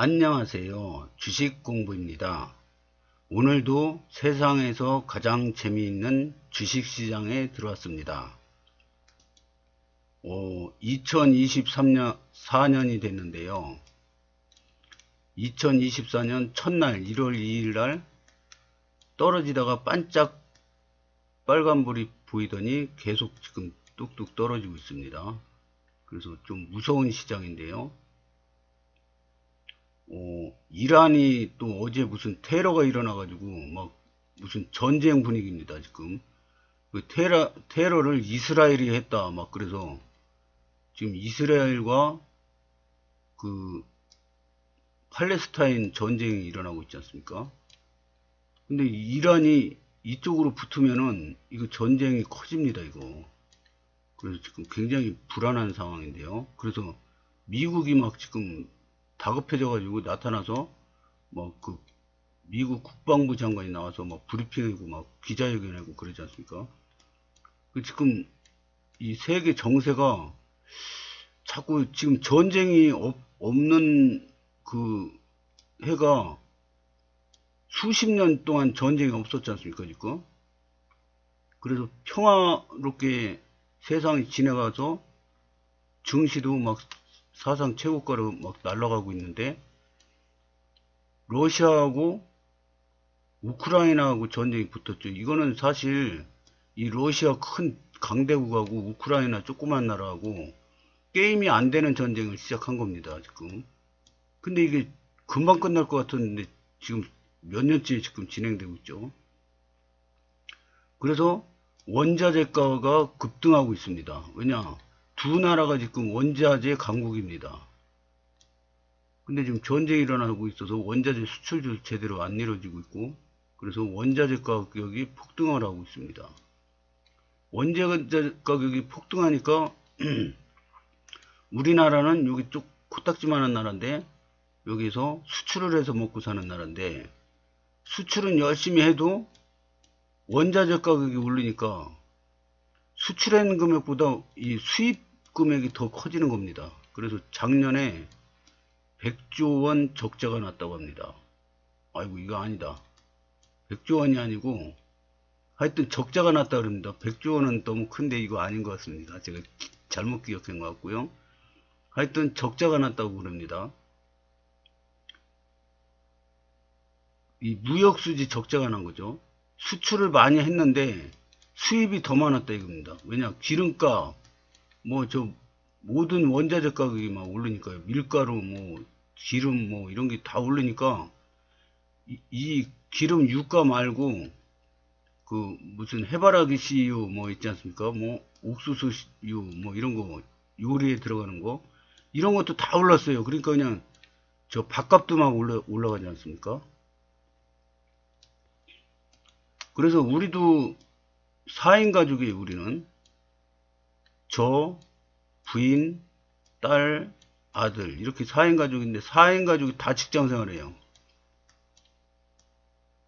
안녕하세요. 주식공부입니다. 오늘도 세상에서 가장 재미있는 주식시장에 들어왔습니다. 2023년 4년이 됐는데요. 2024년 첫날 1월 2일날 떨어지다가 반짝 빨간불이 보이더니 계속 지금 뚝뚝 떨어지고 있습니다. 그래서 좀 무서운 시장인데요. 이란이 또 어제 무슨 테러가 일어나가지고 막 무슨 전쟁 분위기입니다. 지금 그 테러를 이스라엘이 했다 막 그래서 지금 이스라엘과 그 팔레스타인 전쟁이 일어나고 있지 않습니까? 근데 이란이 이쪽으로 붙으면은 이거 전쟁이 커집니다. 이거 그래서 지금 굉장히 불안한 상황인데요. 그래서 미국이 막 지금 다급해져 가지고 나타나서 뭐 그 미국 국방부 장관이 나와서 막 브리핑하고 막 기자회견하고 그러지 않습니까? 그 지금 이 세계 정세가 자꾸 지금 전쟁이 없는 그 해가 수십 년 동안 전쟁이 없었지 않습니까? 지금 그래서 평화롭게 세상이 지나가서 증시도 막 사상 최고가로 막 날아가고 있는데 러시아하고 우크라이나하고 전쟁이 붙었죠. 이거는 사실 이 러시아 큰 강대국하고 우크라이나 조그만 나라하고 게임이 안 되는 전쟁을 시작한 겁니다. 지금. 근데 이게 금방 끝날 것 같았는데 지금 몇 년째 지금 진행되고 있죠. 그래서 원자재가가 급등하고 있습니다. 왜냐? 두 나라가 지금 원자재 강국입니다. 근데 지금 전쟁이 일어나고 있어서 원자재 수출도 제대로 안 이루어지고 있고 그래서 원자재 가격이 폭등을 하고 있습니다. 원자재 가격이 폭등하니까 우리나라는 여기 쪽 코딱지만한 나라인데 여기서 수출을 해서 먹고 사는 나라인데 수출은 열심히 해도 원자재 가격이 오르니까 수출한 금액보다 이 수입 금액이 더 커지는 겁니다. 그래서 작년에 100조 원 적자가 났다고 합니다. 아이고 이거 아니다. 100조 원이 아니고 하여튼 적자가 났다 그럽니다. 100조 원은 너무 큰데 이거 아닌 것 같습니다. 제가 잘못 기억한 것 같고요. 하여튼 적자가 났다고 그럽니다. 이 무역수지 적자가 난 거죠. 수출을 많이 했는데 수입이 더 많았다 이겁니다. 왜냐 기름값 뭐 저 모든 원자재 가격이 막 오르니까요. 밀가루 뭐 기름 뭐 이런 게 다 오르니까 이 기름 유가 말고 그 무슨 해바라기 씨유 뭐 있지 않습니까? 뭐 옥수수유 뭐 이런 거 요리에 들어가는 거 이런 것도 다 올랐어요. 그러니까 그냥 저 밥값도 막 올라가지 않습니까? 그래서 우리도 4인 가족이에요. 우리는 저 부인 딸 아들 이렇게 4인 가족인데 4인 가족이 다 직장 생활해요.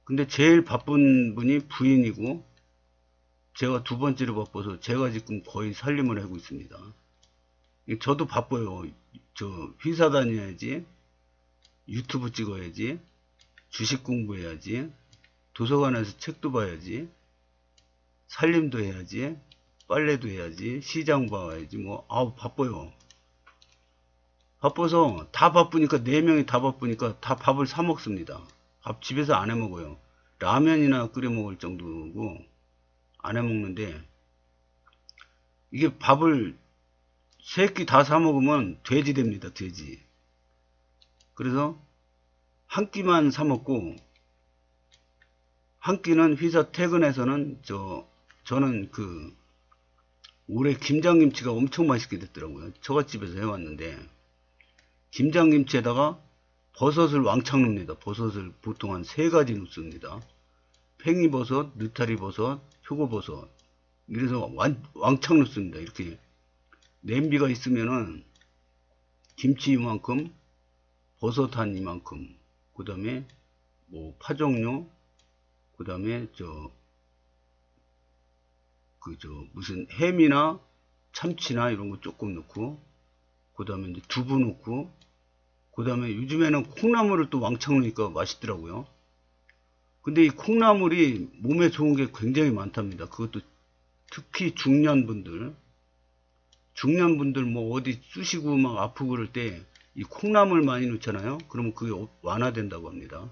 근데 제일 바쁜 분이 부인이고 제가 두 번째로 바빠서 제가 지금 거의 살림을 하고 있습니다. 저도 바빠요. 저 회사 다녀야지, 유튜브 찍어야지, 주식 공부해야지, 도서관에서 책도 봐야지, 살림도 해야지, 빨래도 해야지, 시장 봐야지, 뭐, 아우, 바빠요. 바빠서 다 바쁘니까, 네 명이 다 바쁘니까 다 밥을 사 먹습니다. 밥 집에서 안 해 먹어요. 라면이나 끓여 먹을 정도고, 안 해 먹는데, 이게 밥을 세 끼 다 사 먹으면 돼지 됩니다, 돼지. 그래서 한 끼만 사 먹고, 한 끼는 회사 퇴근해서는 저는 그 올해 김장김치가 엄청 맛있게 됐더라고요. 처갓집에서 해왔는데 김장김치에다가 버섯을 왕창 넣습니다. 버섯을 보통 한 3가지 넣습니다. 팽이버섯, 느타리버섯, 표고버섯 이래서 왕창 넣습니다. 이렇게 냄비가 있으면은 김치 이만큼 버섯 한 이만큼 그 다음에 뭐 파종류 그 다음에 무슨 햄이나 참치나 이런 거 조금 넣고 그 다음에 이제 두부 넣고 그 다음에 요즘에는 콩나물을 또 왕창 넣으니까 맛있더라고요. 근데 이 콩나물이 몸에 좋은 게 굉장히 많답니다. 그것도 특히 중년분들 뭐 어디 쑤시고 막 아프고 그럴 때 이 콩나물 많이 넣잖아요. 그러면 그게 완화된다고 합니다.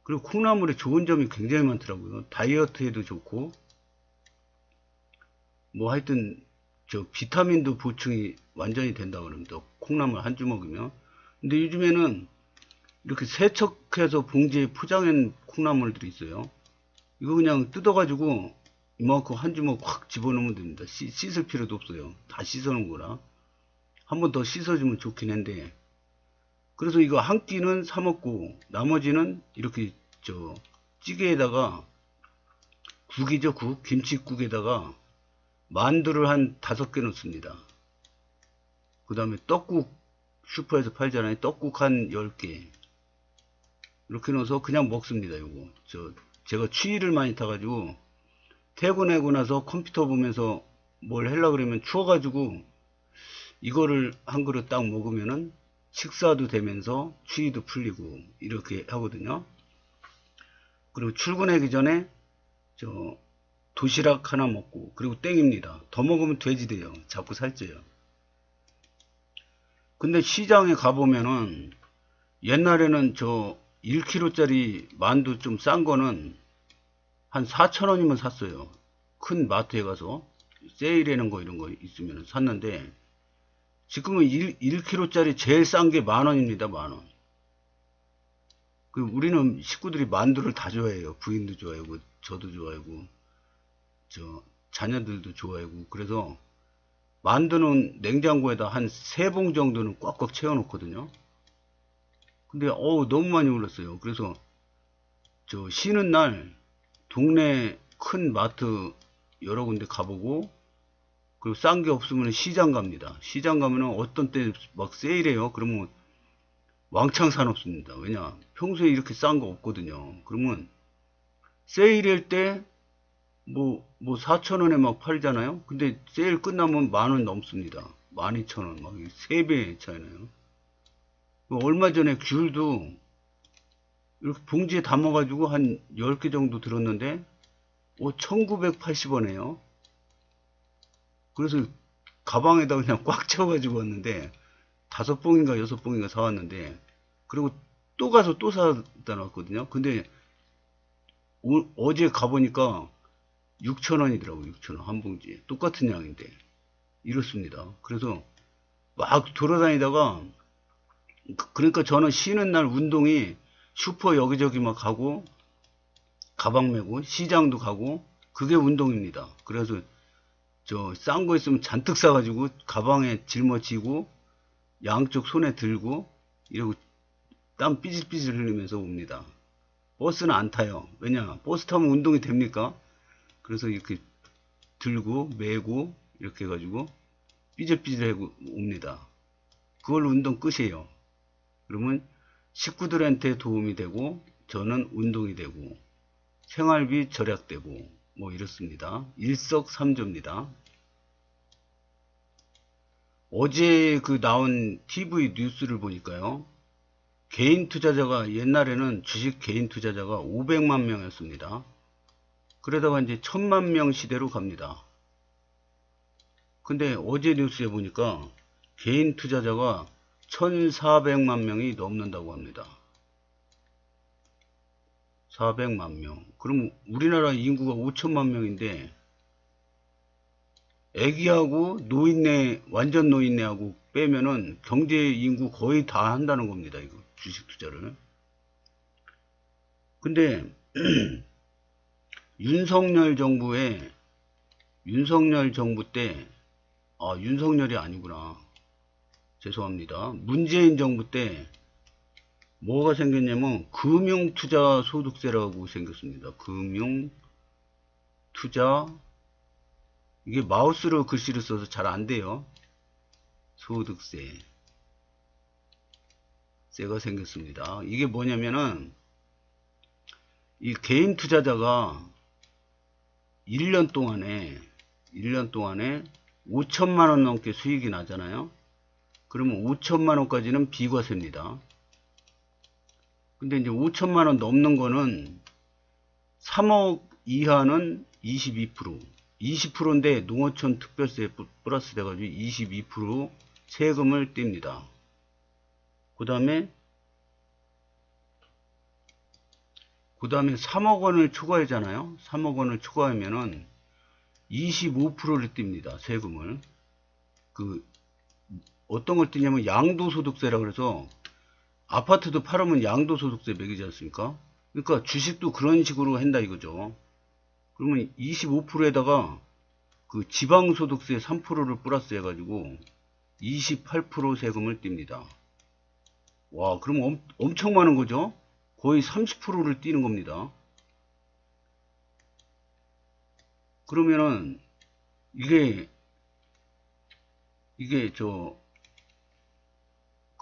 그리고 콩나물에 좋은 점이 굉장히 많더라고요. 다이어트에도 좋고 뭐 하여튼 저 비타민도 보충이 완전히 된다고 그럽니다. 콩나물 한 주먹이면. 근데 요즘에는 이렇게 세척해서 봉지에 포장한 콩나물들이 있어요. 이거 그냥 뜯어가지고 이만큼 한 주먹 확 집어넣으면 됩니다. 씻을 필요도 없어요. 다 씻어놓은 거라. 한 번 더 씻어주면 좋긴 한데, 그래서 이거 한 끼는 사 먹고 나머지는 이렇게 저 찌개에다가 국이죠, 국, 김치국에다가 만두를 한 5개 넣습니다. 그 다음에 떡국, 슈퍼에서 팔잖아요. 떡국 한 10개 이렇게 넣어서 그냥 먹습니다. 요거 제가 추위를 많이 타가지고 퇴근하고 나서 컴퓨터 보면서 뭘 하려고 그러면 추워가지고 이거를 한 그릇 딱 먹으면은 식사도 되면서 추위도 풀리고 이렇게 하거든요. 그리고 출근하기 전에 저 도시락 하나 먹고 그리고 땡입니다. 더 먹으면 돼지 돼요. 자꾸 살쪄요. 근데 시장에 가보면은 옛날에는 저 1kg짜리 만두 좀 싼 거는 한 4,000원이면 샀어요. 큰 마트에 가서 세일하는 거 이런 거 있으면 샀는데 지금은 1kg짜리 제일 싼 게 10,000원입니다. 10,000원. 우리는 식구들이 만두를 다 좋아해요. 부인도 좋아하고 저도 좋아하고 저 자녀들도 좋아하고. 그래서 만두는 냉장고에다 한 3봉 정도는 꽉꽉 채워 놓거든요. 근데 너무 많이 올랐어요. 그래서 저 쉬는 날 동네 큰 마트 여러 군데 가보고, 그리고 싼 게 없으면 시장 갑니다. 시장 가면은 어떤 때 막 세일해요. 그러면 왕창 사놓습니다. 왜냐, 평소에 이렇게 싼 거 없거든요. 그러면 세일할 때 뭐 4,000원에 막 팔잖아요. 근데 세일 끝나면 10,000원 넘습니다. 12,000원 막 3배 차이나요. 얼마 전에 귤도 이렇게 봉지에 담아가지고 한 10개 정도 들었는데 1980원에요. 그래서 가방에다 그냥 꽉 채워가지고 왔는데 5봉인가 6봉인가 사왔는데, 그리고 또 가서 또 사다 놨거든요. 근데 어제 가보니까 6,000원이더라고요. 6,000원 한 봉지에 똑같은 양인데. 이렇습니다. 그래서 막 돌아다니다가, 그러니까 저는 쉬는 날 운동이 슈퍼 여기저기 막 가고 가방 메고 시장도 가고 그게 운동입니다. 그래서 저 싼 거 있으면 잔뜩 사가지고 가방에 짊어지고 양쪽 손에 들고 이러고 땀 삐질삐질 흘리면서 옵니다. 버스는 안 타요. 왜냐, 버스 타면 운동이 됩니까? 그래서 이렇게 들고 메고 이렇게 해가지고 삐질삐질하고 옵니다. 그걸로 운동 끝이에요. 그러면 식구들한테 도움이 되고 저는 운동이 되고 생활비 절약되고 뭐 이렇습니다. 일석삼조입니다. 어제 나온 TV 뉴스를 보니까요, 개인 투자자가, 옛날에는 주식 개인 투자자가 500만 명이었습니다. 그러다가 이제 1000만 명 시대로 갑니다. 근데 어제 뉴스에 보니까 개인 투자자가 1400만 명이 넘는다고 합니다. 400만 명. 그럼 우리나라 인구가 5천만 명인데 애기하고 노인네, 완전 노인네하고 빼면은 경제 인구 거의 다 한다는 겁니다. 이거 주식 투자를. 근데 윤석열 정부 때, 윤석열이 아니구나. 죄송합니다. 문재인 정부 때 뭐가 생겼냐면 금융투자소득세라고 생겼습니다. 금융투자, 이게 마우스로 글씨를 써서 잘 안 돼요. 소득세가 생겼습니다. 이게 뭐냐면은 이 개인 투자자가 1년 동안에 5천만 원 넘게 수익이 나잖아요. 그러면 5천만 원까지는 비과세입니다. 근데 이제 5천만 원 넘는 거는 3억 이하는 22%, 20%인데 농어촌 특별세 플러스 돼가지고 22% 세금을 띱니다. 그 다음에 3억 원을 초과하잖아요. 3억 원을 초과하면은 25%를 띱니다. 세금을. 어떤 걸 띄냐면 양도소득세라 그래서 아파트도 팔으면 양도소득세 매기지 않습니까? 그러니까 주식도 그런 식으로 한다 이거죠. 그러면 25%에다가 그 지방소득세 3%를 플러스 해가지고 28% 세금을 띱니다. 와, 그럼 엄청 많은 거죠? 거의 30%를 띄는 겁니다. 그러면은 이게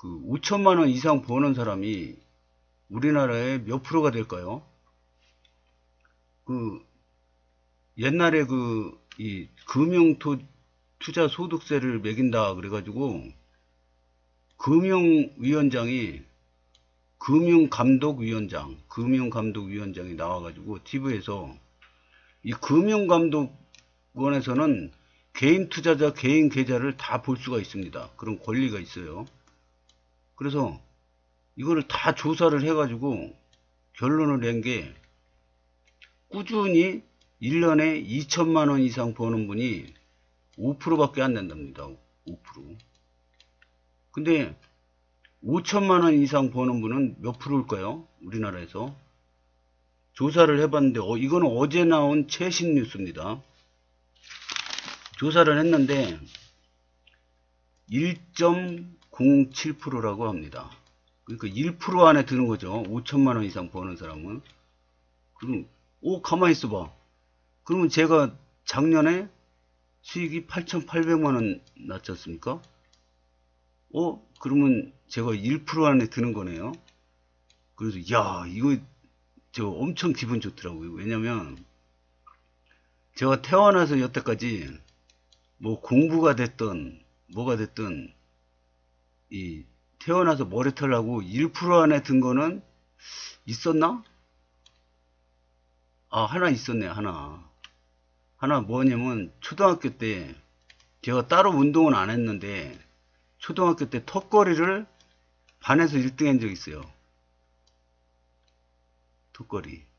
5천만 원 이상 버는 사람이 우리나라에 몇 프로가 될까요? 옛날에 이 금융투자 소득세를 매긴다 그래가지고 금융위원장이 금융감독위원장이 나와가지고 TV에서 이 금융감독원에서는 개인 투자자 개인 계좌를 다 볼 수가 있습니다. 그런 권리가 있어요. 그래서 이거를 다 조사를 해가지고 결론을 낸 게 꾸준히 1년에 2천만 원 이상 버는 분이 5%밖에 안 된답니다. 5%. 근데 5천만 원 이상 버는 분은 몇 프로일까요? 우리나라에서. 조사를 해봤는데 이거는 어제 나온 최신 뉴스입니다. 조사를 했는데 1.07%라고 합니다. 그러니까 1% 안에 드는 거죠. 5천만 원 이상 버는 사람은. 그럼 가만히 있어봐. 그러면 제가 작년에 수익이 8,800만 원 났지 않습니까? 그러면 제가 1% 안에 드는 거네요. 그래서 야, 이거 엄청 기분 좋더라고요. 왜냐면 제가 태어나서 여태까지 뭐 공부가 됐든 뭐가 됐든 이 태어나서 머리털 나고 1% 안에 든 거는 있었나? 하나 있었네. 하나 뭐냐면 초등학교 때 제가 따로 운동은 안 했는데 초등학교 때 턱걸이를 반에서 1등 한 적이 있어요.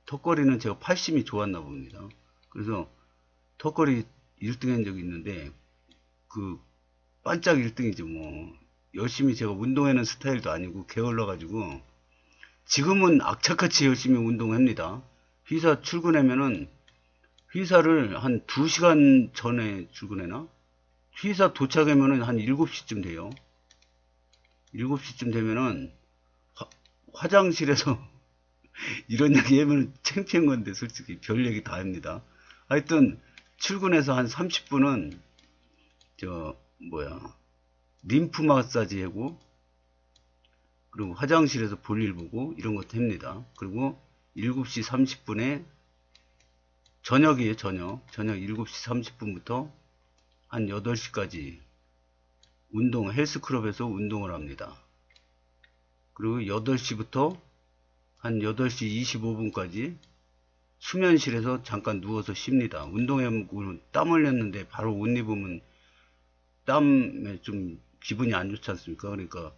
턱걸이는 제가 팔심이 좋았나 봅니다. 그래서 턱걸이 1등 한 적이 있는데 반짝 1등이죠. 뭐 열심히 제가 운동하는 스타일도 아니고 게을러 가지고 지금은 악착같이 열심히 운동합니다. 회사 출근하면은 회사를 한 2시간 전에 출근해나? 회사 도착하면은 한 7시쯤 돼요. 7시쯤 되면은 화장실에서 이런 얘기 하면 창피한 건데 솔직히 별 얘기 다 합니다. 하여튼 출근해서 한 30분은 림프 마사지 하고 그리고 화장실에서 볼일 보고 이런 것도 합니다. 그리고 7시 30분에 저녁이에요. 저녁 7시 30분부터 한 8시까지 헬스클럽에서 운동을 합니다. 그리고 8시부터 한 8시 25분까지 수면실에서 잠깐 누워서 쉽니다. 운동하고 땀 흘렸는데 바로 옷 입으면 땀에 좀 기분이 안 좋지 않습니까? 그러니까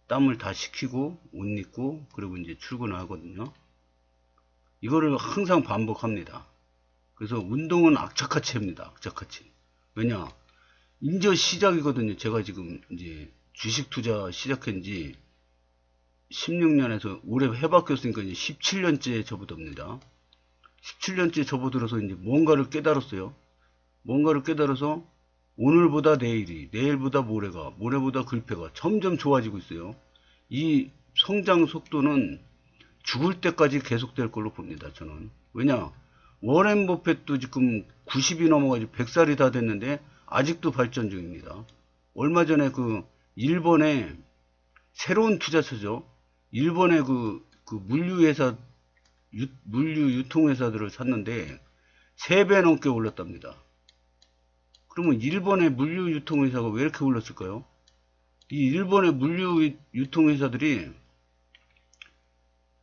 땀을 다 식히고 옷 입고 그리고 이제 출근을 하거든요. 이거를 항상 반복합니다. 그래서 운동은 악착같이 합니다. 악착같이. 왜냐? 이제 시작이거든요. 제가 지금 이제 주식 투자 시작한 지 16년에서 올해 해바뀌었으니까 이제 17년째 접어듭니다. 17년째 접어들어서 이제 뭔가를 깨달았어요. 뭔가를 깨달아서 오늘보다 내일이, 내일보다 모레가, 모레보다 글패가 점점 좋아지고 있어요. 이 성장 속도는 죽을 때까지 계속될 걸로 봅니다. 저는. 왜냐? 워렌 버핏도 지금 90이 넘어가지고 100살이 다 됐는데 아직도 발전 중입니다. 얼마 전에 일본의 새로운 투자처죠. 일본의 물류 유통회사들을 샀는데 3배 넘게 올랐답니다. 그러면 일본의 물류 유통회사가 왜 이렇게 올랐을까요? 이 일본의 물류 유통회사들이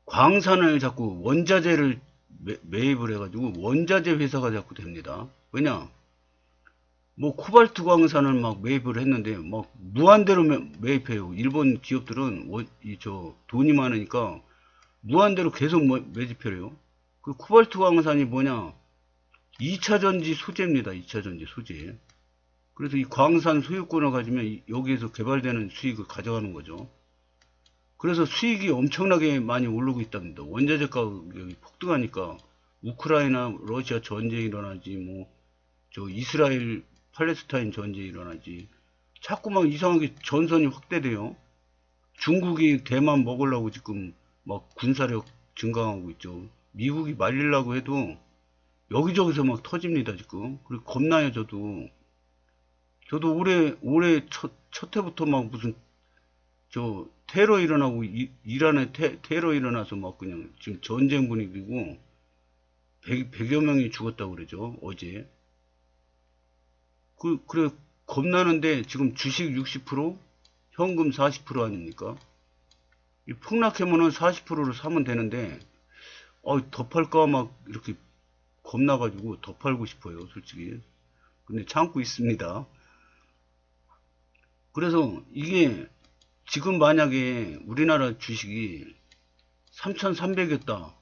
광산을 자꾸 원자재를 매입을 해가지고 원자재 회사가 자꾸 됩니다. 왜냐? 뭐 코발트 광산을 막 매입을 했는데 막 무한대로 매입해요. 일본 기업들은 돈이 많으니까 무한대로 계속 매집해요. 그 코발트 광산이 뭐냐? 2차 전지 소재입니다. 2차 전지 소재. 그래서 이 광산 소유권을 가지면 여기에서 개발되는 수익을 가져가는 거죠. 그래서 수익이 엄청나게 많이 오르고 있답니다. 원자재 가격이 폭등하니까 우크라이나 러시아 전쟁이 일어나지 뭐 저 이스라엘 팔레스타인 전쟁이 일어나지 자꾸 막 이상하게 전선이 확대돼요. 중국이 대만 먹으려고 지금 막 군사력 증강하고 있죠. 미국이 말리려고 해도 여기저기서 막 터집니다 지금. 그리고 겁나요. 저도 올해 첫 해부터 막 무슨 저 테러 일어나고 이란에 테러 일어나서 막 그냥 지금 전쟁 분위기고 100여 명이 죽었다고 그러죠. 어제. 그래 겁나는데 지금 주식 60% 현금 40% 아닙니까? 이 폭락하면은 40%를 사면 되는데 더 팔까 막 이렇게 겁나가지고 더 팔고 싶어요 솔직히. 근데 참고 있습니다. 그래서 이게 지금 만약에 우리나라 주식이 3,300이었다.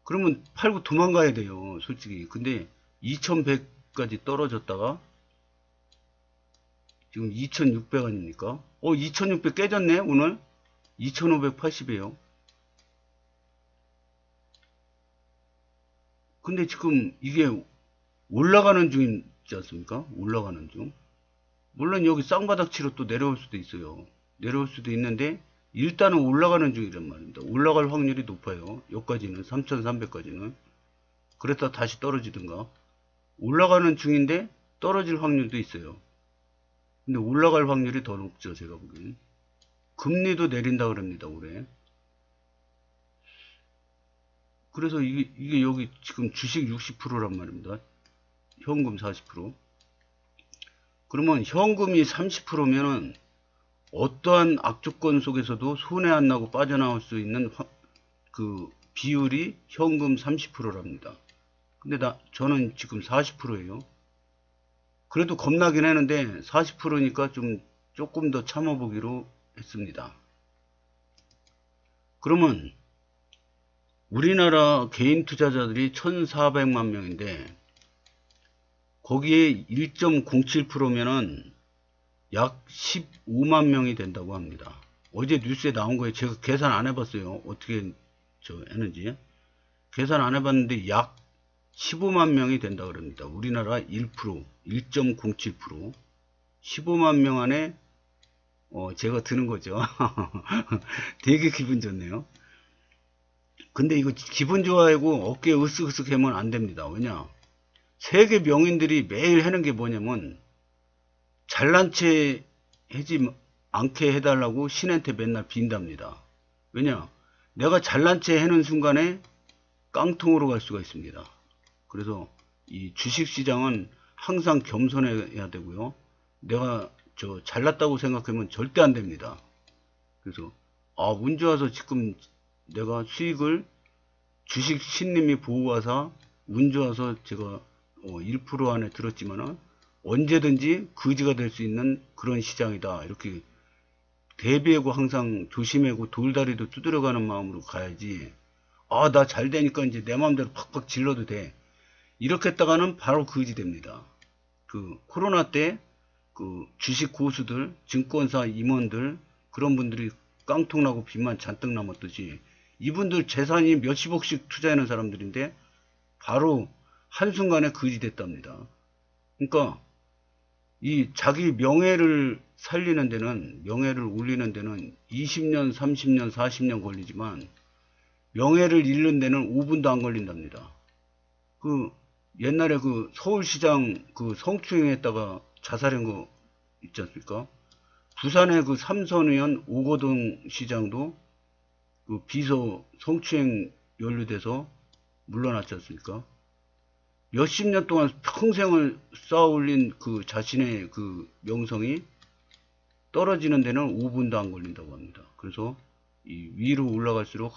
그러면 팔고 도망가야 돼요, 솔직히. 근데 2,100까지 떨어졌다가 지금 2,600 아닙니까? 2,600 깨졌네, 오늘? 2,580이에요. 근데 지금 이게 올라가는 중이지 않습니까? 올라가는 중. 물론 여기 쌍바닥치로 또 내려올 수도 있어요. 내려올 수도 있는데 일단은 올라가는 중이란 말입니다. 올라갈 확률이 높아요. 여기까지는 3,300까지는. 그랬다 다시 떨어지든가. 올라가는 중인데 떨어질 확률도 있어요. 근데 올라갈 확률이 더 높죠. 제가 보기엔. 금리도 내린다 그럽니다. 올해. 그래서 이게 여기 지금 주식 60%란 말입니다. 현금 40%. 그러면 현금이 30%면은 어떠한 악조건 속에서도 손해 안 나고 빠져나올 수 있는 그 비율이 현금 30%랍니다. 근데 저는 지금 40%예요. 그래도 겁나긴 했는데 40%니까 조금 더 참아보기로 했습니다. 그러면 우리나라 개인 투자자들이 1,400만 명인데 거기에 1.07%면은 약 15만 명이 된다고 합니다. 어제 뉴스에 나온 거예요. 제가 계산 안 해봤어요. 어떻게 했는지. 계산 안 해봤는데 약 15만 명이 된다 그럽니다. 우리나라 1%, 1.07%. 15만 명 안에 제가 드는 거죠. 되게 기분 좋네요. 근데 이거 기분 좋아하고 어깨 으쓱으쓱 하면 안 됩니다. 왜냐? 세계 명인들이 매일 하는 게 뭐냐면 잘난 체 하지 않게 해달라고 신한테 맨날 빈답니다. 왜냐? 내가 잘난 체 하는 순간에 깡통으로 갈 수가 있습니다. 그래서 이 주식시장은 항상 겸손해야 되고요. 내가 잘났다고 생각하면 절대 안 됩니다. 그래서 운 좋아서 지금 내가 수익을 주식 신님이 보호하사 운 좋아서 제가 1% 안에 들었지만은 언제든지 거지가 될 수 있는 그런 시장이다. 이렇게 대비하고 항상 조심하고 돌다리도 두드려가는 마음으로 가야지. 나 잘 되니까 이제 내 마음대로 팍팍 질러도 돼. 이렇게 했다가는 바로 거지 됩니다. 그 코로나 때 그 주식 고수들, 증권사 임원들 그런 분들이 깡통나고 빚만 잔뜩 남았듯이 이분들 재산이 몇십억씩 투자하는 사람들인데 바로 한순간에 거지 됐답니다. 그러니까 이 자기 명예를 살리는 데는, 명예를 올리는 데는 20년, 30년, 40년 걸리지만 명예를 잃는 데는 5분도 안 걸린답니다. 옛날에 서울시장 성추행했다가 자살한 거 있지 않습니까? 부산의 삼선의원 오거동 시장도 비서 성추행 연루돼서 물러났지 않습니까? 몇십 년 동안 평생을 쌓아올린 자신의 명성이 떨어지는 데는 5분도 안 걸린다고 합니다. 그래서 이 위로 올라갈수록